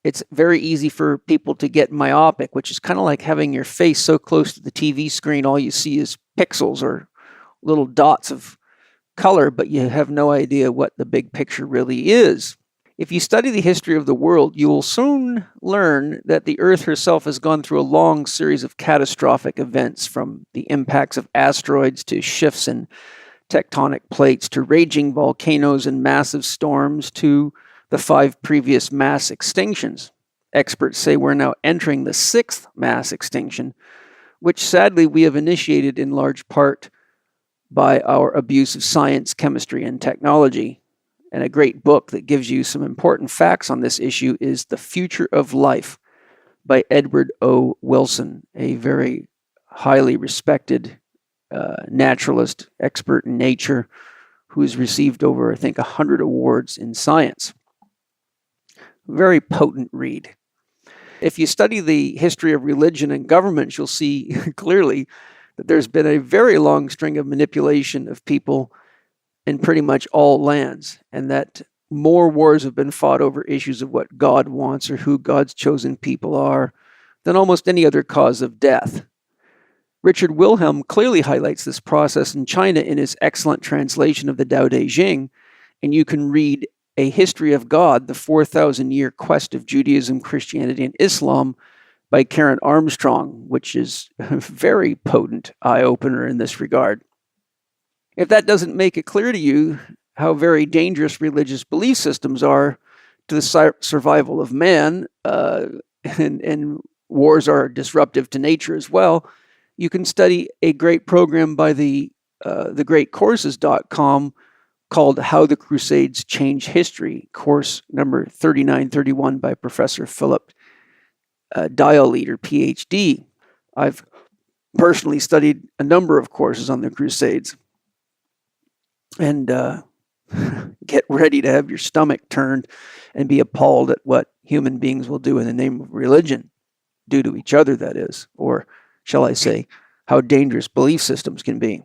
it's very easy for people to get myopic, which is kind of like having your face so close to the TV screen, all you see is pixels or little dots of color, but you have no idea what the big picture really is. If you study the history of the world, you will soon learn that the Earth herself has gone through a long series of catastrophic events, from the impacts of asteroids to shifts in tectonic plates to raging volcanoes and massive storms to the 5 previous mass extinctions. Experts say we're now entering the 6th mass extinction, which sadly we have initiated in large part by our abuse of science, chemistry, and technology. And a great book that gives you some important facts on this issue is The Future of Life by Edward O. Wilson, a very highly respected naturalist, expert in nature, who has received over, I think, 100 awards in science. Very potent read. If you study the history of religion and governments, you'll see clearly that there's been a very long string of manipulation of people in pretty much all lands, and that more wars have been fought over issues of what God wants or who God's chosen people are than almost any other cause of death. Richard Wilhelm clearly highlights this process in China in his excellent translation of the Tao Te Ching, and you can read A History of God, the 4,000-Year Quest of Judaism, Christianity, and Islam by Karen Armstrong, which is a very potent eye-opener in this regard. If that doesn't make it clear to you how very dangerous religious belief systems are to the survival of man, and wars are disruptive to nature as well, you can study a great program by the thegreatcourses.com called How the Crusades Change History, course number 3931 by Professor Philip Dialeader, PhD. I've personally studied a number of courses on the Crusades. And get ready to have your stomach turned and be appalled at what human beings will do in the name of religion, do to each other, that is, or shall I say, how dangerous belief systems can be.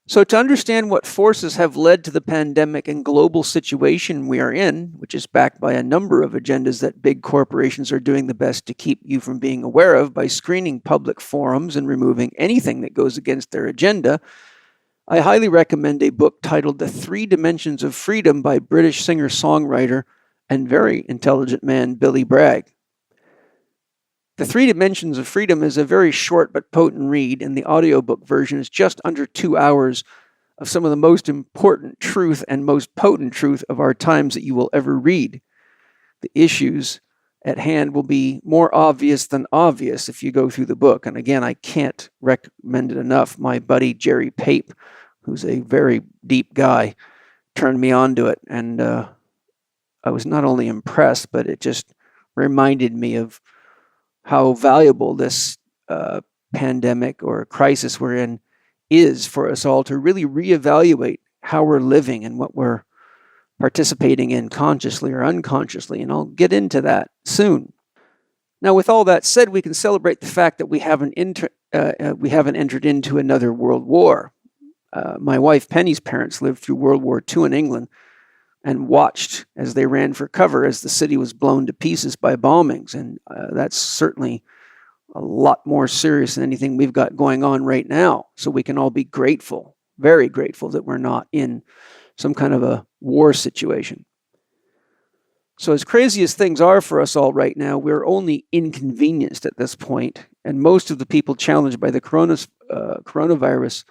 So to understand what forces have led to the pandemic and global situation we are in, which is backed by a number of agendas that big corporations are doing the best to keep you from being aware of by screening public forums and removing anything that goes against their agenda, I highly recommend a book titled The 3 Dimensions of Freedom by British singer-songwriter and very intelligent man Billy Bragg. The 3 Dimensions of Freedom is a very short but potent read, and the audiobook version is just under 2 hours of some of the most important truth and most potent truth of our times that you will ever read. The issues at hand will be more obvious than obvious if you go through the book. And again, I can't recommend it enough. My buddy Jerry Pape, who's a very deep guy, turned me on to it. And I was not only impressed, but it just reminded me of how valuable this pandemic or crisis we're in is for us all to really reevaluate how we're living and what we're participating in consciously or unconsciously, and I'll get into that soon. Now, with all that said, we can celebrate the fact that we haven't entered into another world war. My wife Penny's parents lived through World War II in England and watched as they ran for cover as the city was blown to pieces by bombings, and that's certainly a lot more serious than anything we've got going on right now. So we can all be grateful, very grateful, that we're not in some kind of a war situation. So as crazy as things are for us all right now, we're only inconvenienced at this point, and most of the people challenged by the coronavirus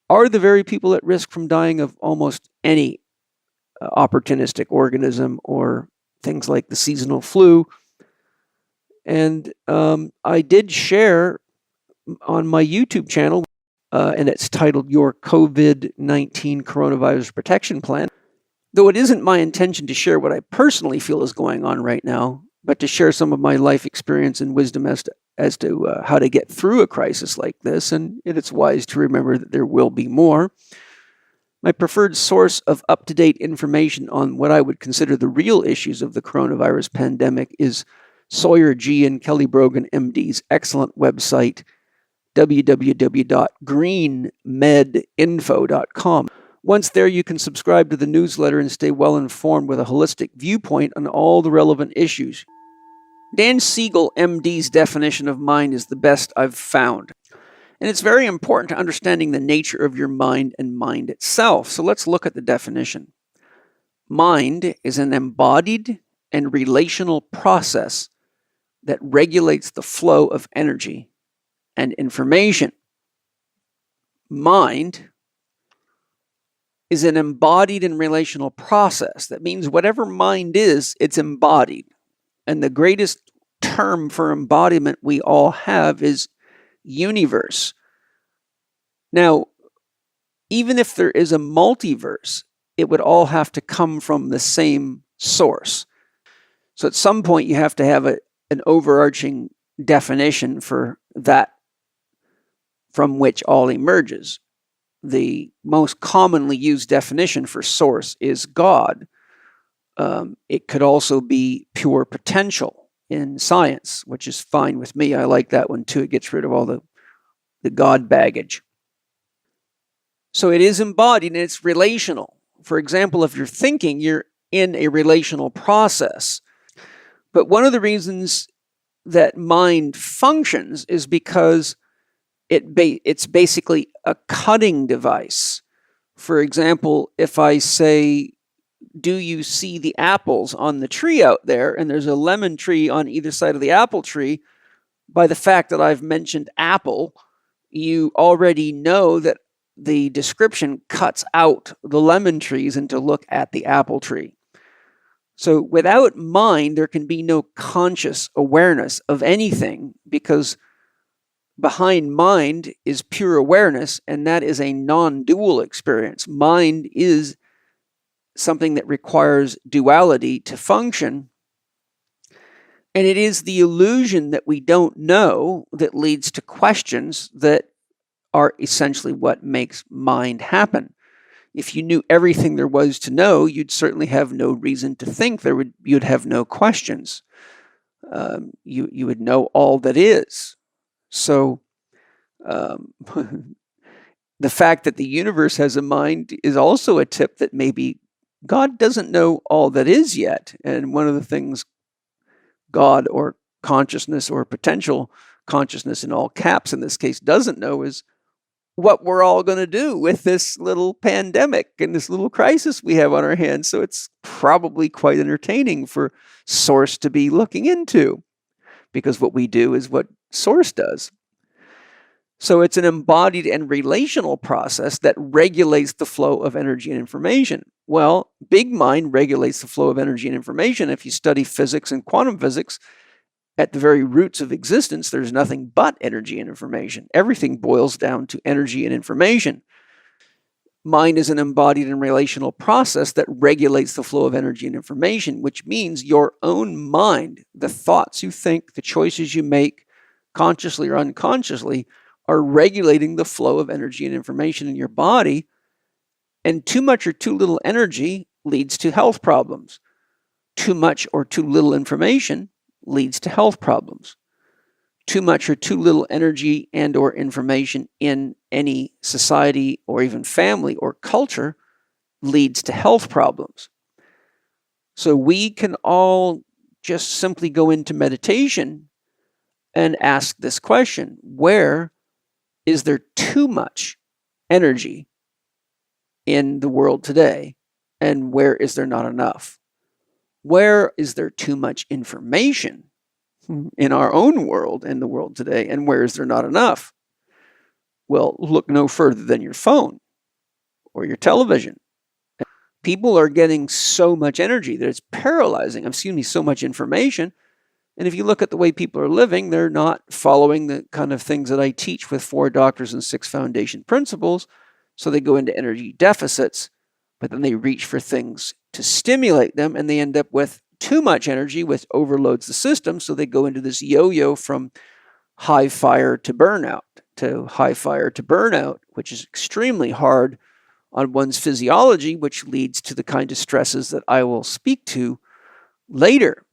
are the very people at risk from dying of almost any opportunistic organism or things like the seasonal flu. And I did share on my YouTube channel, and it's titled Your COVID-19 Coronavirus Protection Plan. Though it isn't my intention to share what I personally feel is going on right now, but to share some of my life experience and wisdom as to how to get through a crisis like this, and it's wise to remember that there will be more. My preferred source of up-to-date information on what I would consider the real issues of the coronavirus pandemic is Sawyer G. and Kelly Brogan, MD's excellent website, www.greenmedinfo.com. Once there, you can subscribe to the newsletter and stay well informed with a holistic viewpoint on all the relevant issues. Dan Siegel, MD's definition of mind is the best I've found. And it's very important to understanding the nature of your mind and mind itself. So let's look at the definition. Mind is an embodied and relational process that regulates the flow of energy and information. Mind is an embodied and relational process. That means whatever mind is, it's embodied. And the greatest term for embodiment we all have is universe. Now, even if there is a multiverse, it would all have to come from the same source. So at some point, you have to have an overarching definition for that from which all emerges. The most commonly used definition for source is God. It could also be pure potential in science, which is fine with me. I like that one too. It gets rid of all the God baggage. So it is embodied and it's relational. For example, if you're thinking, you're in a relational process. But one of the reasons that mind functions is because it's basically a cutting device. For example, if I say, do you see the apples on the tree out there? And there's a lemon tree on either side of the apple tree. By the fact that I've mentioned apple, you already know that the description cuts out the lemon trees and to look at the apple tree. So without mind, there can be no conscious awareness of anything, because behind mind is pure awareness, and that is a non-dual experience. Mind is something that requires duality to function, and it is the illusion that we don't know that leads to questions that are essentially what makes mind happen. If you knew everything there was to know, you'd certainly have no reason to think you'd have no questions. You would know all that is. So the fact that the universe has a mind is also a tip that maybe God doesn't know all that is yet. And one of the things God or consciousness or potential consciousness in all caps in this case doesn't know is what we're all going to do with this little pandemic and this little crisis we have on our hands. So it's probably quite entertaining for Source to be looking into, because what we do is what Source does. So it's an embodied and relational process that regulates the flow of energy and information. Well, big mind regulates the flow of energy and information. If you study physics and quantum physics, at the very roots of existence, there's nothing but energy and information. Everything boils down to energy and information. Mind is an embodied and relational process that regulates the flow of energy and information, which means your own mind, the thoughts you think, the choices you make, consciously or unconsciously, are regulating the flow of energy and information in your body. And too much or too little energy leads to health problems. Too much or too little information leads to health problems. Too much or too little energy and or information in any society or even family or culture leads to health problems. So we can all just simply go into meditation and ask this question: where is there too much energy in the world today, and where is there not enough? Where is there too much information in our own world and the world today, and where is there not enough? Well, look no further than your phone or your television. People are getting so much energy that it's paralyzing. So much information. And if you look at the way people are living, they're not following the kind of things that I teach with 4 doctors and 6 foundation principles. So they go into energy deficits, but then they reach for things to stimulate them, and they end up with too much energy, which overloads the system. So they go into this yo-yo from high fire to burnout, which is extremely hard on one's physiology, which leads to the kind of stresses that I will speak to later.